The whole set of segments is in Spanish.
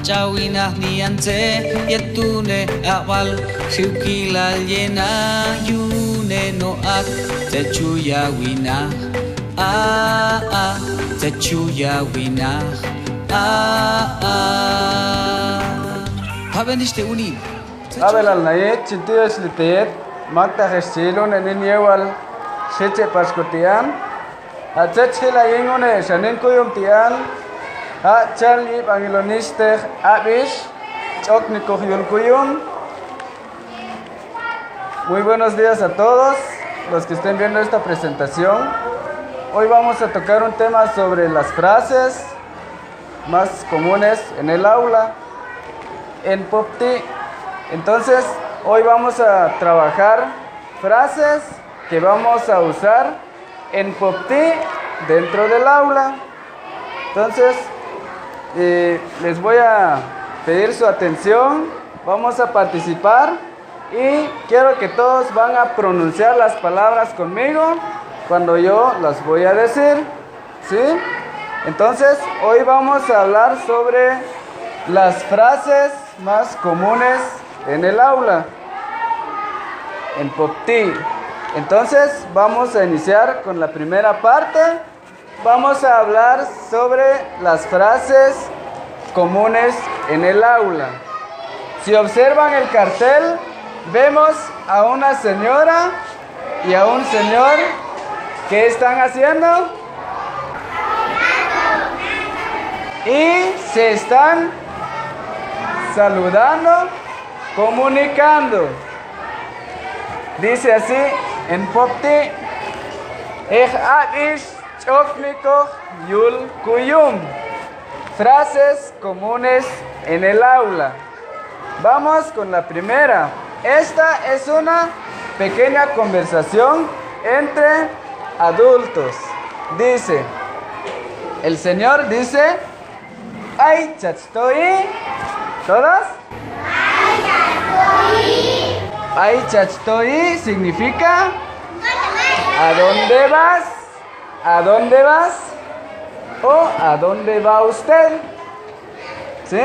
Chawinah nianze yatune awal shiukila llena yune no at techuya wina techuya wina haben nicht uni Abel al nayet chitios litet makta hestilon en yewal sheche paskotian atchela yengone shanen kuyum tian Charlie Bangilonister Abish Chokniko Kuyum. Muy buenos días a todos los que estén viendo esta presentación. Hoy vamos a tocar un tema sobre las frases más comunes en el aula en POPTI. Entonces, hoy vamos a trabajar frases que vamos a usar en POPTI dentro del aula. Entonces, les voy a pedir su atención, vamos a participar y quiero que todos van a pronunciar las palabras conmigo cuando yo las voy a decir, ¿sí? Entonces, hoy vamos a hablar sobre las frases más comunes en el aula, en POPTI. Entonces, vamos a iniciar con la primera parte. Vamos a hablar sobre las frases comunes en el aula. Si observan el cartel, vemos a una señora y a un señor. ¿Qué están haciendo? Y se están saludando, comunicando. Dice así en POPTI: Chokniko Yul Kuyum. Frases comunes en el aula. Vamos con la primera. Esta es una pequeña conversación entre adultos. Dice, el señor dice, ay chachtoy. ¿Todas? Ay chachtoy significa ¿a dónde vas? ¿A dónde vas? ¿O a dónde va usted? ¿Sí?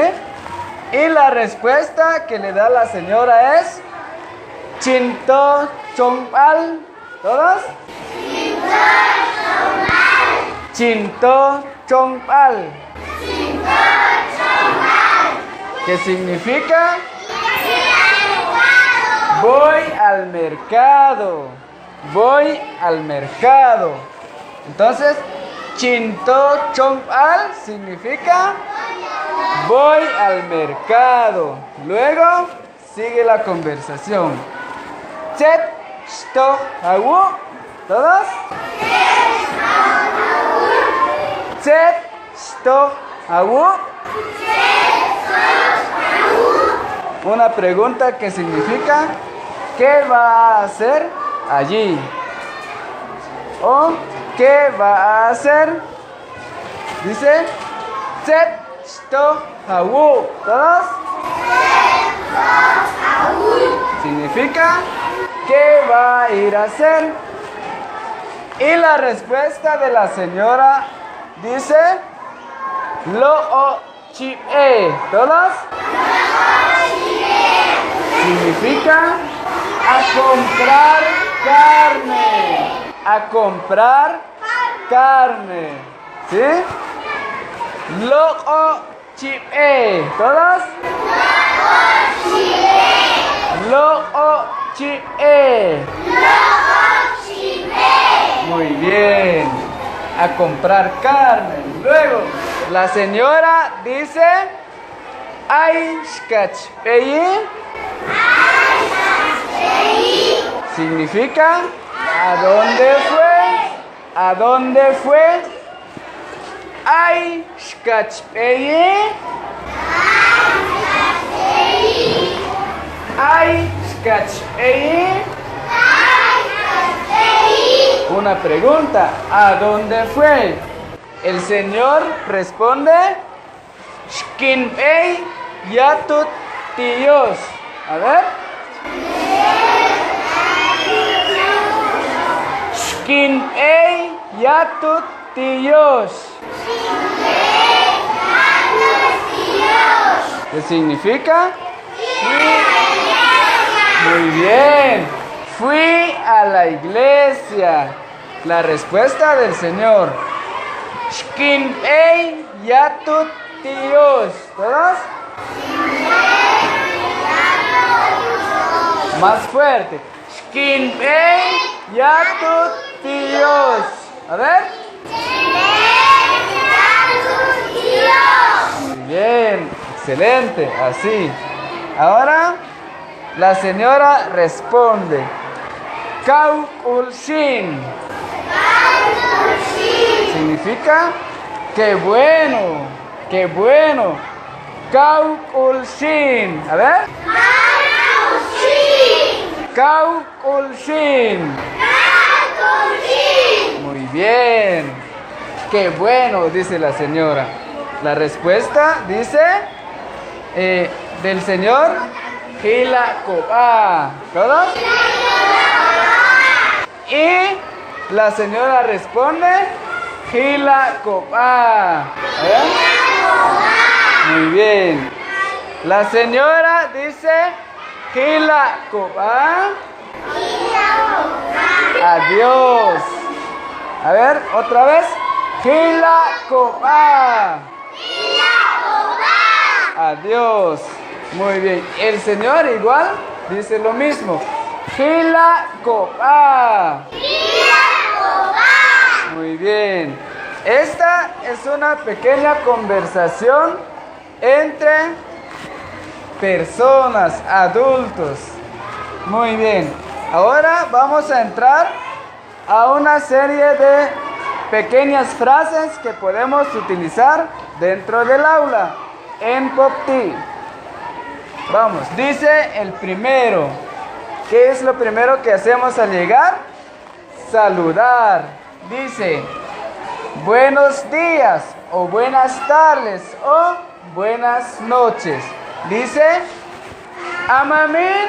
Y la respuesta que le da la señora es Chinto Chongpal. ¿Todos? Chinto Chongpal. ¿Qué significa? Voy al mercado. Voy al mercado. Entonces, Chinto Chongpal significa voy al mercado. Luego sigue la conversación. Chet sto hawu. ¿Todos? Chet sto hawu. Una pregunta que significa ¿qué va a hacer allí? O ¿qué va a hacer? Dice Set sto hawu. ¿Todos? Significa ¿qué va a ir a hacer? Y la respuesta de la señora dice Lo o chi e. ¿Todos? Significa a comprar carne. A comprar carne. ¿Sí? Lo chip-e. ¿Todos? Lo chip-e. Muy bien. A comprar carne. Luego, la señora dice ay shkachpeyi. Significa ¿a dónde fue? ¿A dónde fue? Ay shkachpeyi. Ay shkachpeyi. Una pregunta, ¿a dónde fue? El señor responde Shkinpei yatut tíos. A ver. Shkinpei yatut tíos. ¿Qué significa? Muy bien. Fui a la iglesia. La respuesta del Señor. Shkinpei yatut Dios. ¿Todos? Más fuerte. Shkinpei yatut Dios. A ver. Muy bien, excelente, así. Ahora la señora responde. Kau ulshin. Significa qué bueno, qué bueno. Kau ulshin. A ver. Kau ulshin. Muy bien. Qué bueno, dice la señora. La respuesta dice del señor Hila Koba. ¿Todos? Y la señora responde Hila Koba. Muy bien. La señora dice Hila Koba. Adiós. A ver, otra vez. Hila Koba. Adiós. Muy bien. El Señor igual dice lo mismo. Hila Koba. Muy bien. Esta es una pequeña conversación entre personas, adultos. Muy bien. Ahora vamos a entrar a una serie de pequeñas frases que podemos utilizar dentro del aula en Popti. Vamos, dice el primero. ¿Qué es lo primero que hacemos al llegar? Saludar. Dice buenos días o buenas tardes o buenas noches. Dice Amamin.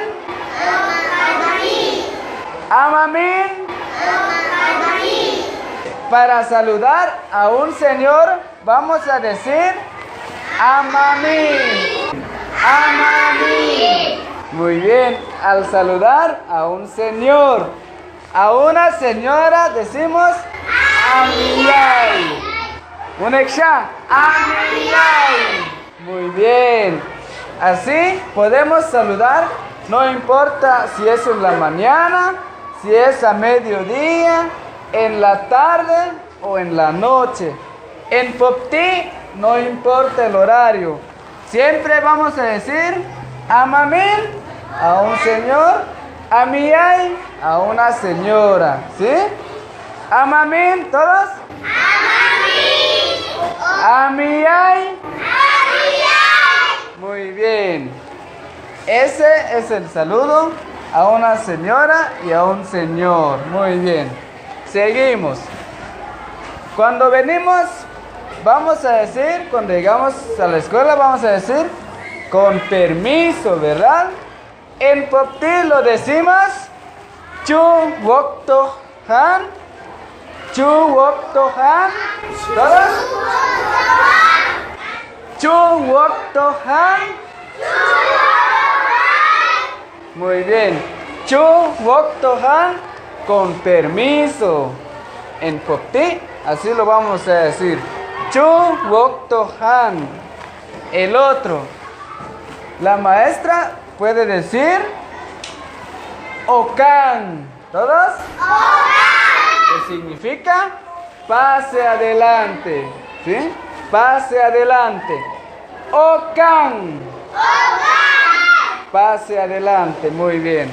Amamin. Para saludar a un señor vamos a decir Amamin. Amamin. Muy bien. Al saludar a un señor, a una señora decimos Amiyay. Un extra. Amiyay. Muy bien. Así podemos saludar, no importa si es en la mañana, si es a mediodía, en la tarde o en la noche. En Popti no importa el horario. Siempre vamos a decir Amamin a un señor, Amiyay a una señora. ¿Sí? Amamin, ¿todos? Amamin. Amiyay. Muy bien. Ese es el saludo a una señora y a un señor. Muy bien. Seguimos. Cuando venimos, vamos a decir, cuando llegamos a la escuela, vamos a decir con permiso, ¿verdad? En Popti lo decimos Chu Wokto Han. Chu Wokto Han. ¿Todos? Chu Wokto Han. Muy bien. Chu Wokto Han. Con permiso. En Popti, así lo vamos a decir. Chu Wokto Han. El otro. La maestra puede decir Okan. ¿Todos? Okan. ¿Qué significa? Pase adelante. ¿Sí? Pase adelante. Okan. Okan. Pase adelante. Muy bien.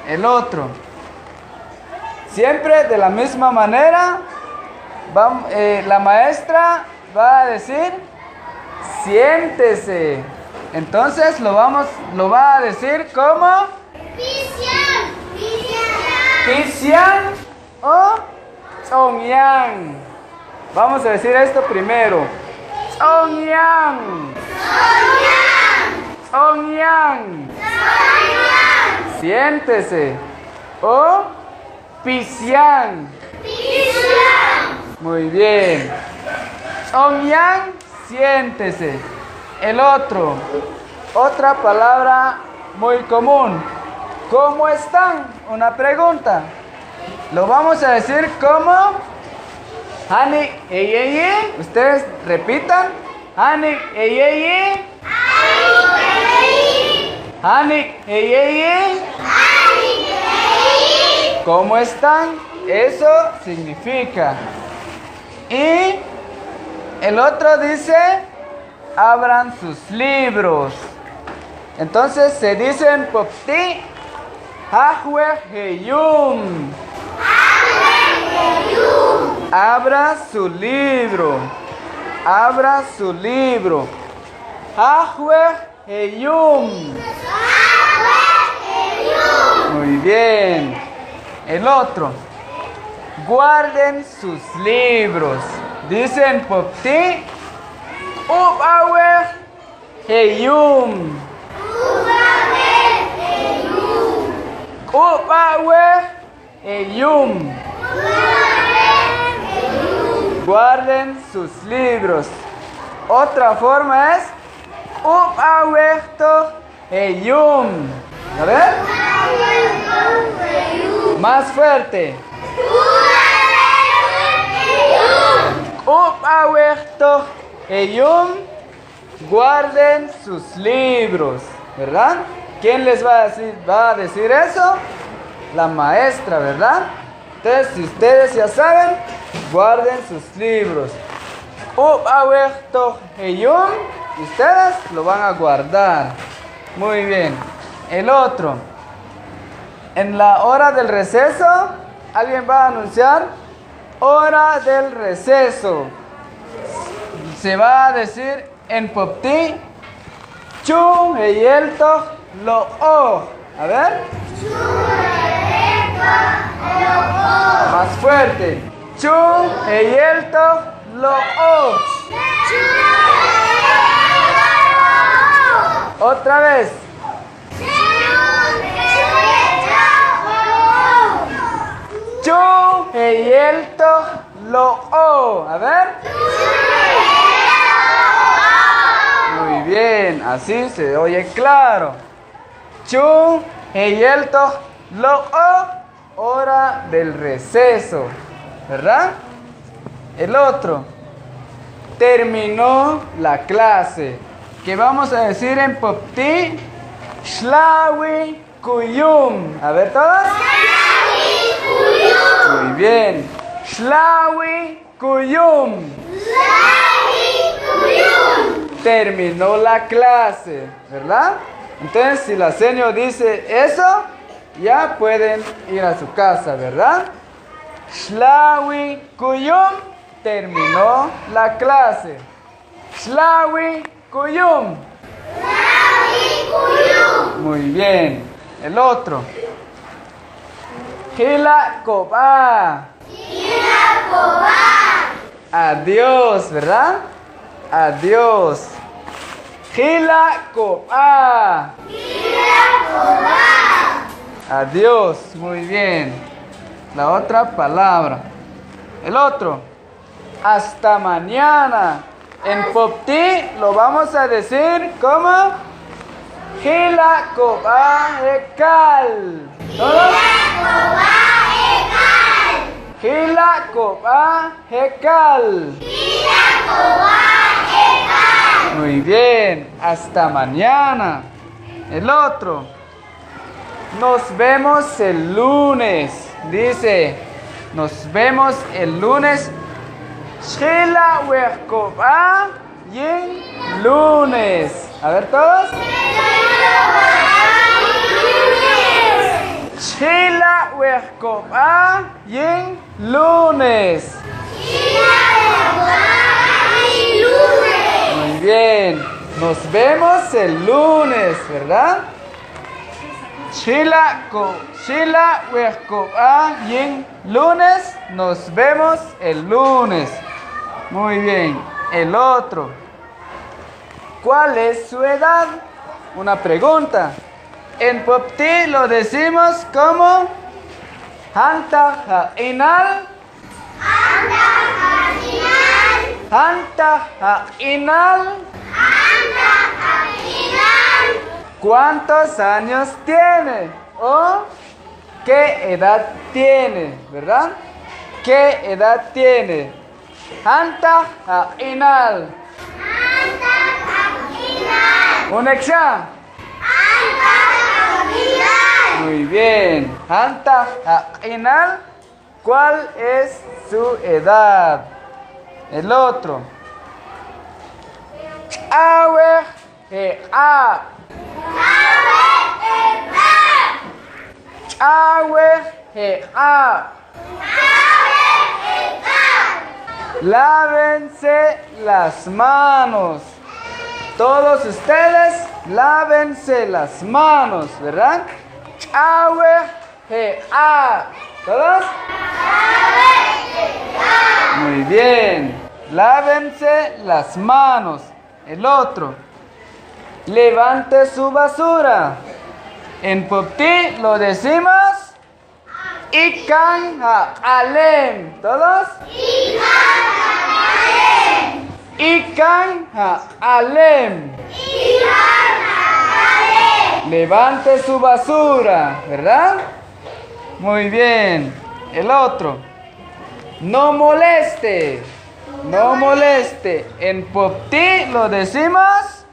El otro. Siempre de la misma manera, la maestra va a decir, siéntese. Entonces lo va a decir como Pisian. Pisian o Chongyang. Vamos a decir esto primero. Chongyang. Chongyang. Siéntese. O Pisian. Muy bien. Chongyang, siéntese. El otro. Otra palabra muy común. ¿Cómo están? Una pregunta. Lo vamos a decir como Hanik Eyeyi. Ustedes repitan. Hanik Eyeyi. Hanik Eyeyi. ¿Cómo están? Eso significa. Y el otro dice, abran sus libros. Entonces se dicen popti, hahwe heyum. Abra su libro. Abra su libro. Hahwe heyum. Muy bien. El otro. Guarden sus libros. Dicen popti, ubawe heyum. Ubawe heyum. Guarden sus libros. Otra forma es ubawe to heyum. A ver. Más fuerte. Upawerto eyum. Guarden sus libros, ¿verdad? ¿Quién les va a decir eso? La maestra, ¿verdad? Entonces, si ustedes ya saben, guarden sus libros. Upawerto eyum. Ustedes lo van a guardar. Muy bien. El otro. En la hora del receso, alguien va a anunciar hora del receso. Se va a decir en popti, chu heyelto lo o. A ver. Más fuerte. Chu heyelto lo o. Otra vez. Chu heyelto lo o. A ver. Muy bien, así se oye claro. Chu heyelto lo o. Hora del receso, ¿verdad? El otro. Terminó la clase. ¿Qué vamos a decir en popti? Shlawi kuyum. A ver todos. Muy bien. Shlawi kuyum. Terminó la clase, ¿verdad? Entonces, si la señora dice eso, ya pueden ir a su casa, ¿verdad? Shlawi kuyum. Terminó la clase. Shlawi kuyum. Muy bien. El otro. Hila koba. Adiós, ¿verdad? Adiós. Hila koba. Adiós. Muy bien. La otra palabra. El otro. Hasta mañana. En popti lo vamos a decir como Hila koba ekal. ¿Todos? Hila koba ekal. Muy bien. Hasta mañana. El otro. Nos vemos el lunes. Dice, nos vemos el lunes. Shila wehkoba yin lunes. A ver todos. Shila wehkoba yin lunes. Muy bien. Nos vemos el lunes, ¿verdad? Shila wehkoba yin lunes. Nos vemos el lunes. Muy bien. El otro. ¿Cuál es su edad? Una pregunta. En popti lo decimos como Hanta ha'inal. Hanta ha'inal. ¿Cuántos años tiene? ¿O qué edad tiene? ¿Verdad? ¿Qué edad tiene? Anta inal. Uneksha. Muy bien. Anta inal. ¿Cuál es su edad? El otro. Awe a. Awe a. Lávense las manos. Todos ustedes lávense las manos, ¿verdad? Awe a. ¿Todos? Muy bien. Lávense las manos. El otro. Levante su basura. En Popti lo decimos. Ikan alem. ¿Todos? Ikan alem. Levante su basura, ¿verdad? Muy bien. El otro. No moleste. No moleste. En Popti lo decimos.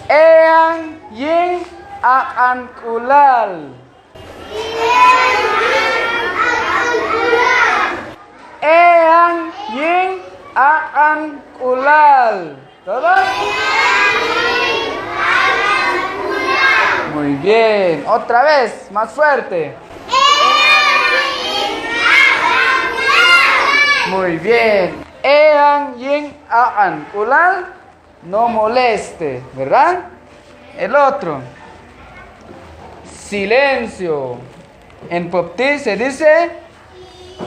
Ean yin aankulal. Ean yin aankulal. ¿Todos? Muy bien. Otra vez, más fuerte. Muy bien. Ean yin aankulal. No moleste, ¿verdad? El otro. Silencio. En Popti se dice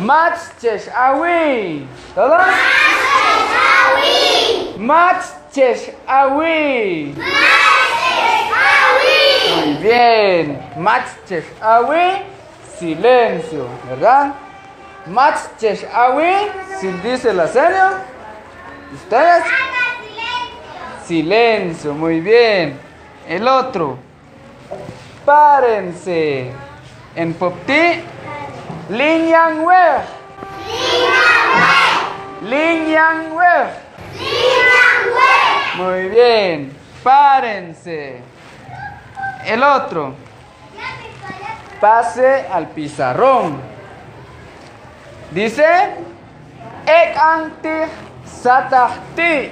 Mach chesh awi. ¿Todos? Mach chesh awi. Muy bien. Mach chesh awi. Silencio, ¿verdad? Mach chesh awi. Si dice la seña. ¿Ustedes? Silencio, muy bien. El otro. Párense. En Popti, Linyangwe. Linyangwe. Muy bien. Párense. El otro. Pase al pizarrón. Dice, Ek anti satahti.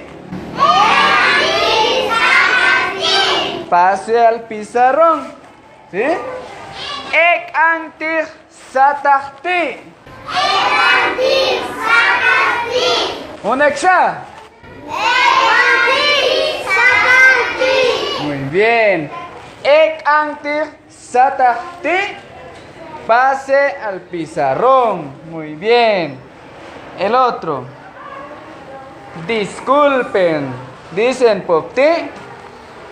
Pase al pizarrón. ¿Sí? Ek anti satahti. Uneksha. Muy bien. Ek anti satahti. Pase al pizarrón. Muy bien. El otro. Disculpen. Dicen Popti.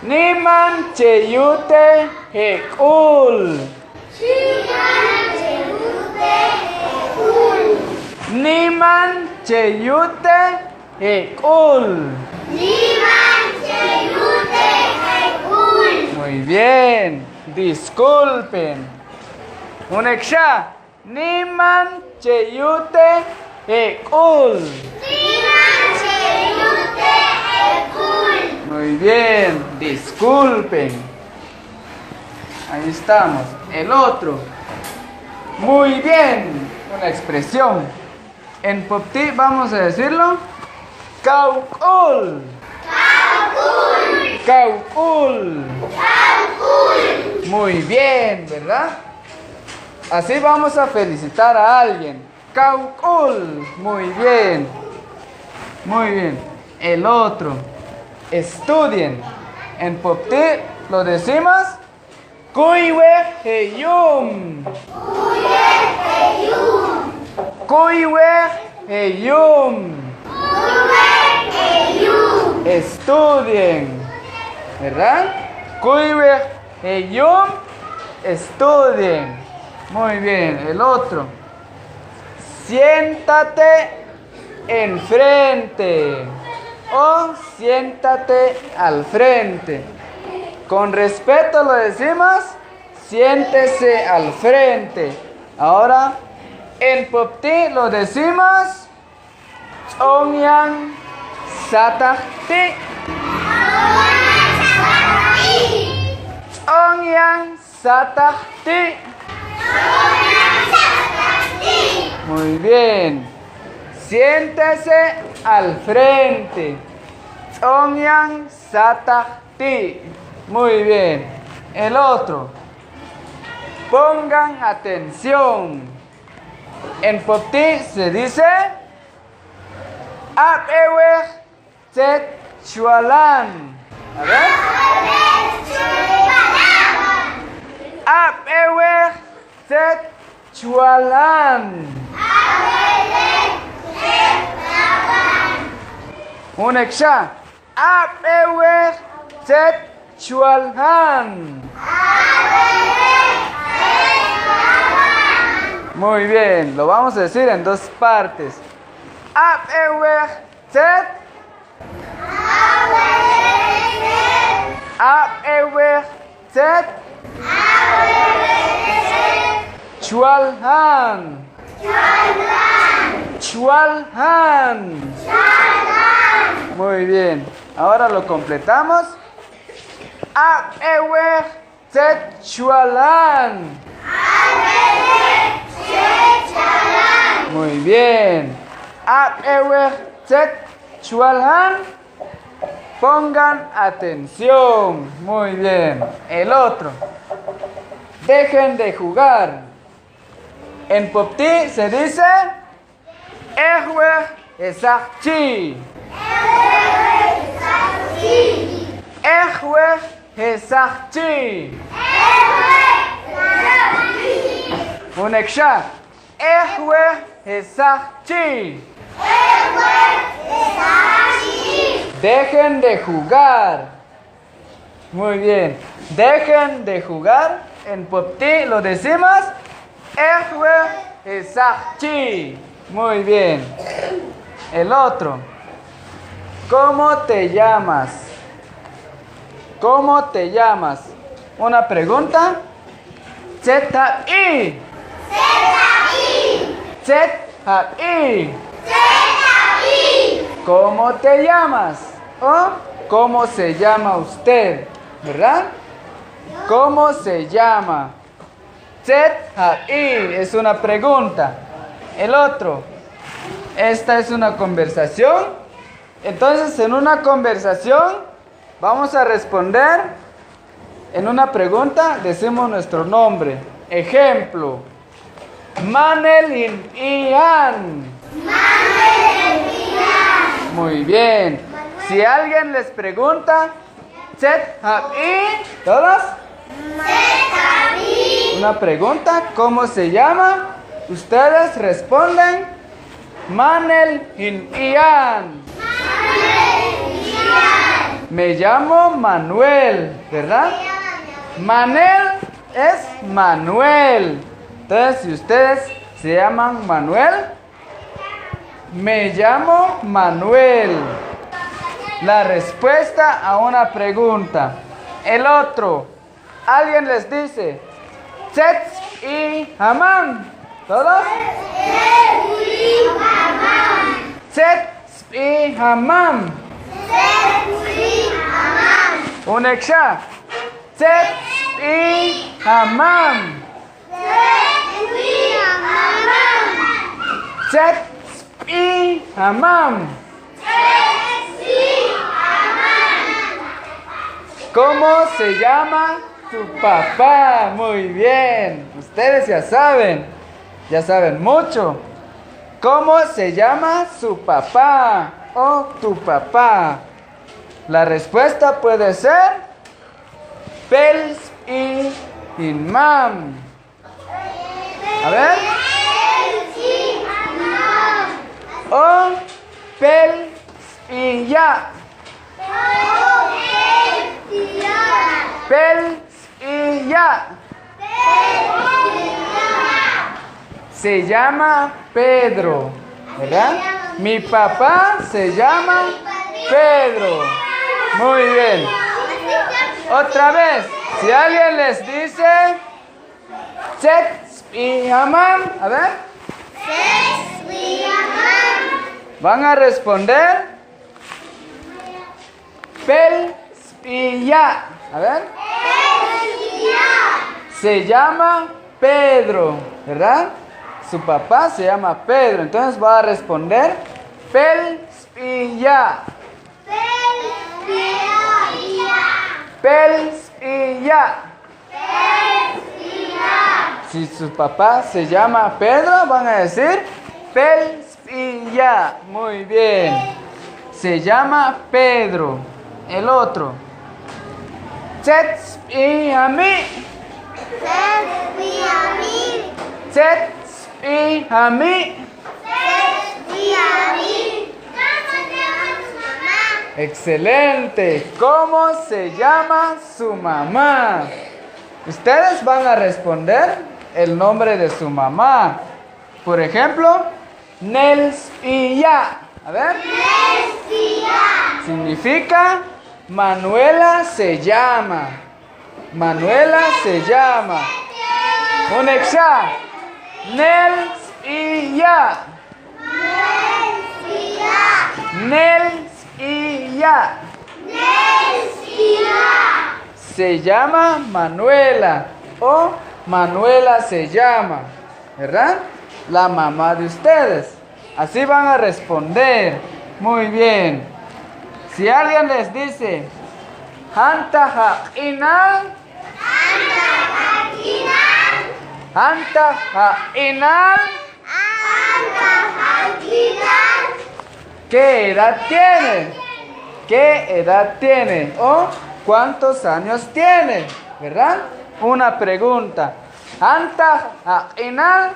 Niman cheyute hekul. Niman cheyute hekul. Muy bien. Disculpen. Uneksha. Niman cheyute hekul. Muy bien. Disculpen. Ahí estamos. El otro. Muy bien. Una expresión. En Popti vamos a decirlo. Kaukul. Kaukul. Muy bien, ¿verdad? Así vamos a felicitar a alguien. Kaukul. Muy bien. Muy bien. El otro. Estudien. En Popti lo decimos. Kuiwe heyum. Kuiwe heyum. Estudien. ¿Verdad? Kuiwe heyum. Estudien. Muy bien. El otro. Siéntate enfrente. O siéntate al frente. Con respeto lo decimos, siéntese al frente. Ahora, en Popti lo decimos, Ongyang Satahti. Ongyang Satahti. Muy bien. Siéntese al frente. Ongyang Satahti. Muy bien. El otro. Pongan atención. En Popti se dice Ap Ewe Tet Chualan. A ver. Ap Ewe Tet Chualan. Un extra. Ap Ewe Tet Chualan. Muy bien, lo vamos a decir en dos partes. Ap Ewe Tet. Ap Ewe Tet. Chualhan. Chualhan. Muy bien. Ahora lo completamos. Ap Ewe Tet Chualhan. Muy bien. Ap Ewe Tet Chualhan. Pongan atención. Muy bien. El otro. Dejen de jugar. En Popti se dice Ehwe Esachchi. Ehwe Esachchi. Un extra. Ehwe Esachchi. Dejen de jugar. Muy bien. Dejen de jugar. En Popti lo decimos Ehwe Esachchi. Muy bien. El otro. ¿Cómo te llamas? ¿Cómo te llamas? Una pregunta. Z-I. Z-I. ¿Cómo te llamas? ¿O cómo se llama usted? ¿Verdad? ¿Cómo se llama? Z-I es una pregunta. El otro. Esta es una conversación. Entonces, en una conversación vamos a responder. En una pregunta decimos nuestro nombre. Ejemplo. Manel in Ian. Muy bien. Si alguien les pregunta, Z-I, ¿todos? Una pregunta, ¿cómo se llama? Ustedes responden Manel in Ian. Me llamo Manuel, ¿verdad? Manel es Manuel. Entonces, si ustedes se llaman Manuel, me llamo Manuel. La respuesta a una pregunta. El otro. Alguien les dice Tzets y Hamam. ¿Todos? Tzets y Hamam. Un extra. Tzets y Hamam. Tzets y Hamam. ¿Cómo se llama tu papá? Muy bien. Ustedes ya saben mucho. ¿Cómo se llama su papá o tu papá? La respuesta puede ser Pels y Inmam. A ver. O Pels y ya. Pels y ya. Se llama Pedro, ¿verdad? Mi papá se llama Pedro. Muy bien. Otra vez, si alguien les dice Set y Hamam, a ver, van a responder Pel y ya, a ver, se llama Pedro, ¿verdad? Su papá se llama Pedro, entonces va a responder Pel y ya. Pel y ya. Si su papá se llama Pedro, van a decir Pel y ya. Muy bien. Se llama Pedro. El otro. Sets y a mí. Sets y a mí. Excelente. ¿Cómo se llama su mamá? Ustedes van a responder el nombre de su mamá. Por ejemplo, Nels y ya. A ver. Significa Manuela se llama. Manuela se llama. Un extra. Nels y ya. Nels y ya. Se llama Manuela o Manuela se llama, ¿verdad? La mamá de ustedes. Así van a responder. Muy bien. Si alguien les dice Hanta ha'inal, Hanta ha'inal, ¿qué edad tiene? ¿Qué edad tiene? O ¿cuántos años tiene? ¿Verdad? Una pregunta. Anta ha'inal.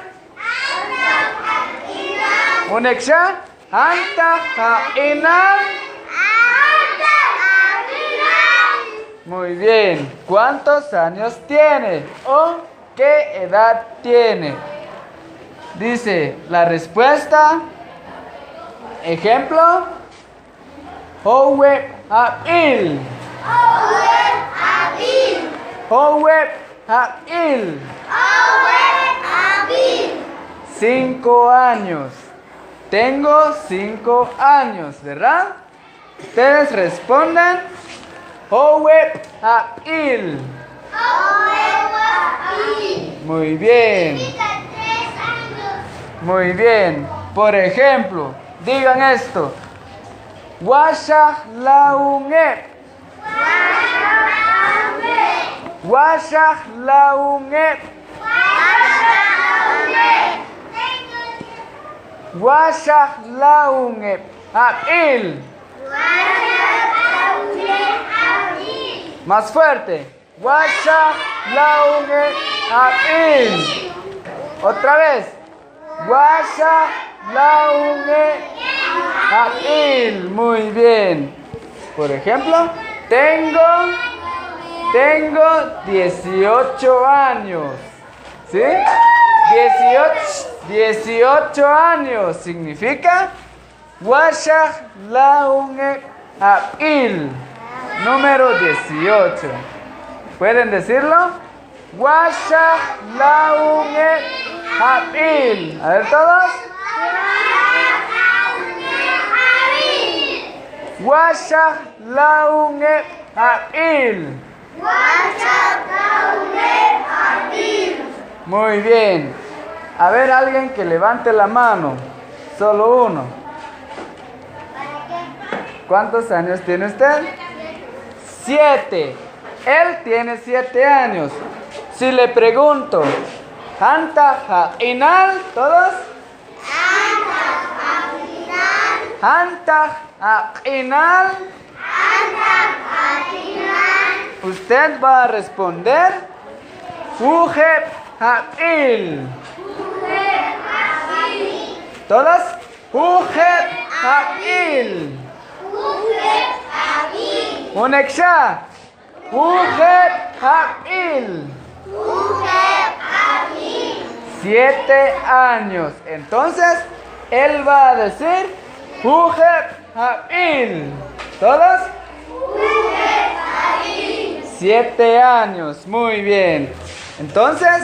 Un extra. Anta ha'inal. Muy bien. ¿Cuántos años tiene? O ¿qué edad tiene? Dice la respuesta. Ejemplo. Howe ha'il. Howe ha'il. 5 años. Tengo 5 años, ¿verdad? Ustedes responden Howe ha'il. Muy bien. Muy bien. Por ejemplo, digan esto. Washah laungep. Washah laungep. Washah laungep. Ha'il. Más fuerte. Washah laungep. Ha'il. Otra vez. Washah laungep. Ha'il. Muy bien. Por ejemplo, tengo 18 años. ¿Sí? 18 años significa Washah launge ha'il. Número 18. ¿Pueden decirlo? Washah launge ha'il. A ver todos. Washah launge ha'il. Muy bien. A ver, alguien que levante la mano. Solo uno. ¿Cuántos años tiene usted? 7. Él tiene 7 años. Si le pregunto, Hanta ha'inal, ¿todos? Hanta ha'inal. Usted va a responder Ujeb ha'il. ¿Todas? Ujeb ha'il. Un extra. Ujeb ha'il. 7 años. Entonces, él va a decir Ujeb ha'il. ¿Todos? 7 años. Muy bien. Entonces,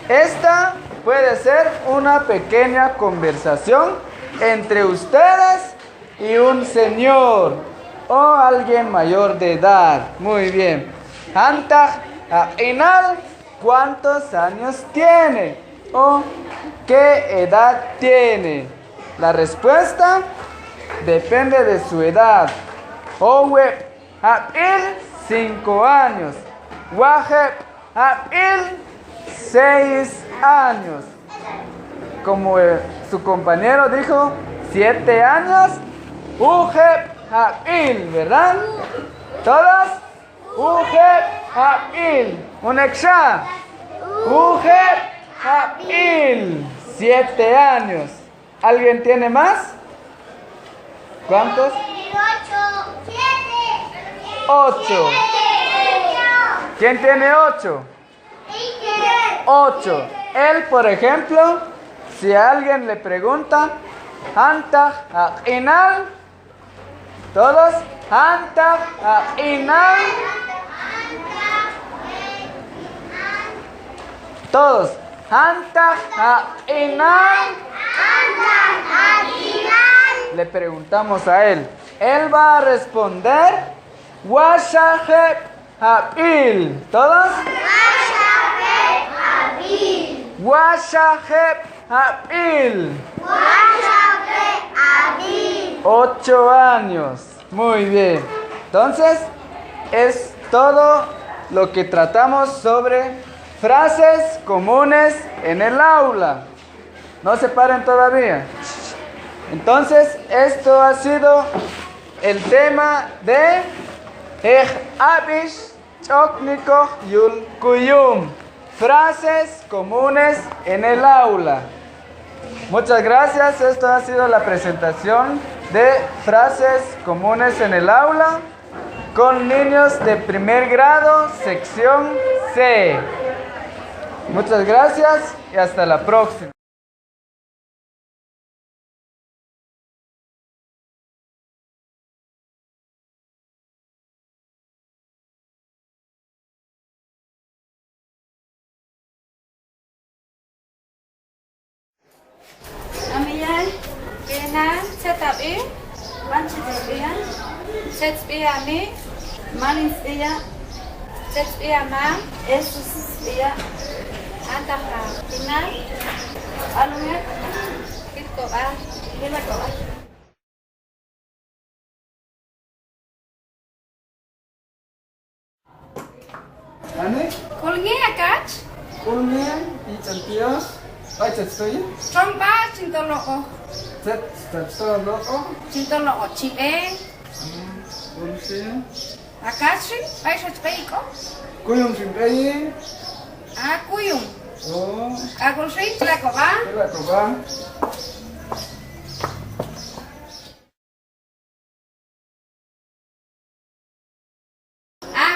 esta puede ser una pequeña conversación entre ustedes y un señor o alguien mayor de edad. Muy bien. Antah Inal, ¿cuántos años tiene? ¿O qué edad tiene? La respuesta depende de su edad. Oweb Hapil, 5 años. Waheb Hapil, 6 años. Como su compañero dijo, 7 años. Ujeb Hapil, ¿verdad? ¿Todos? Ujeb Hapil. Un exam. Ujeb Hapil, 7 años. ¿Alguien tiene más? ¿Cuántos? 8. ¿Quién tiene 8? 8. Él, por ejemplo, si a alguien le pregunta, Antah Inal, todos, Antah Inal, todos, Antah Inal. Le preguntamos a él. Él va a responder, Washaheb Hapil. ¿Todos? Washaheb Hapil. 8 años. Muy bien. Entonces, es todo lo que tratamos sobre frases comunes en el aula. No se paren todavía. Entonces, esto ha sido el tema de Abish Choknikoh Yul Kuyum. Frases comunes en el aula. Muchas gracias. Esto ha sido la presentación de frases comunes en el aula con niños de primer grado, sección C. Muchas gracias y hasta la próxima. Amiyan, kenan, setapi, manchitspia, setspia mi, malinspia, setspia ma, esuspia, antaha, kenan, alunget, kitkoba, hilakoba. Ane? Kulngi akach, Kulnya i cantios. Ay, chatstoy. tromba cintoloo, Chatstoy. cintoloo chie, Kulsi. akachi, paisatspiko, Kuyum simrei. akuyum, Oh, akulsi, lakoba. kira koba.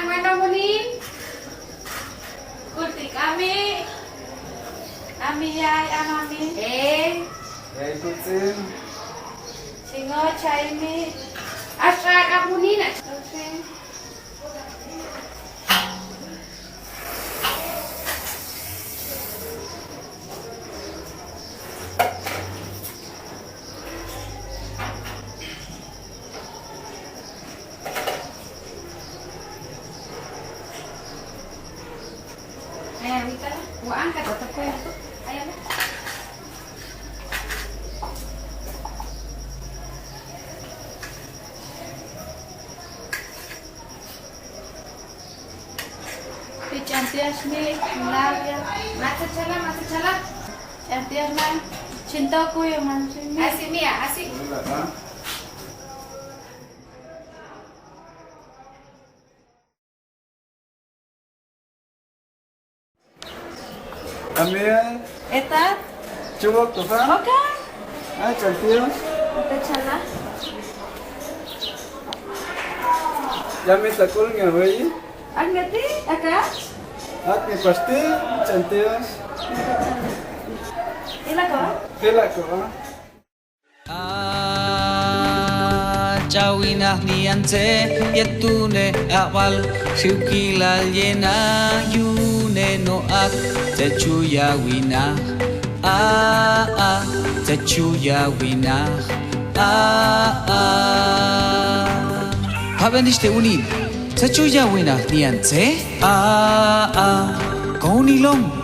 Bueno, Munin, kulti kami, yay, amami, Ay, kutsin. singo chay mi, asra kamunin, Wita, gua angkat otak ko yan. Ayan na. Chantias mi, Malavia. Mata chala. Chantias man. Cinta ko yung mansin. Asik Mia, asik. Amiga, Eta, chubok tofa. oka. Ay, cantios. Mata chala. Ya me sacó el güey. Angati, aka. Ak ni pasti cantios. Ila ko. Kila koba. chawina nianze yetune awal shiukila llena yune no ak techuya wina techuya wina Habeniste unin techuya wina nianze Konilong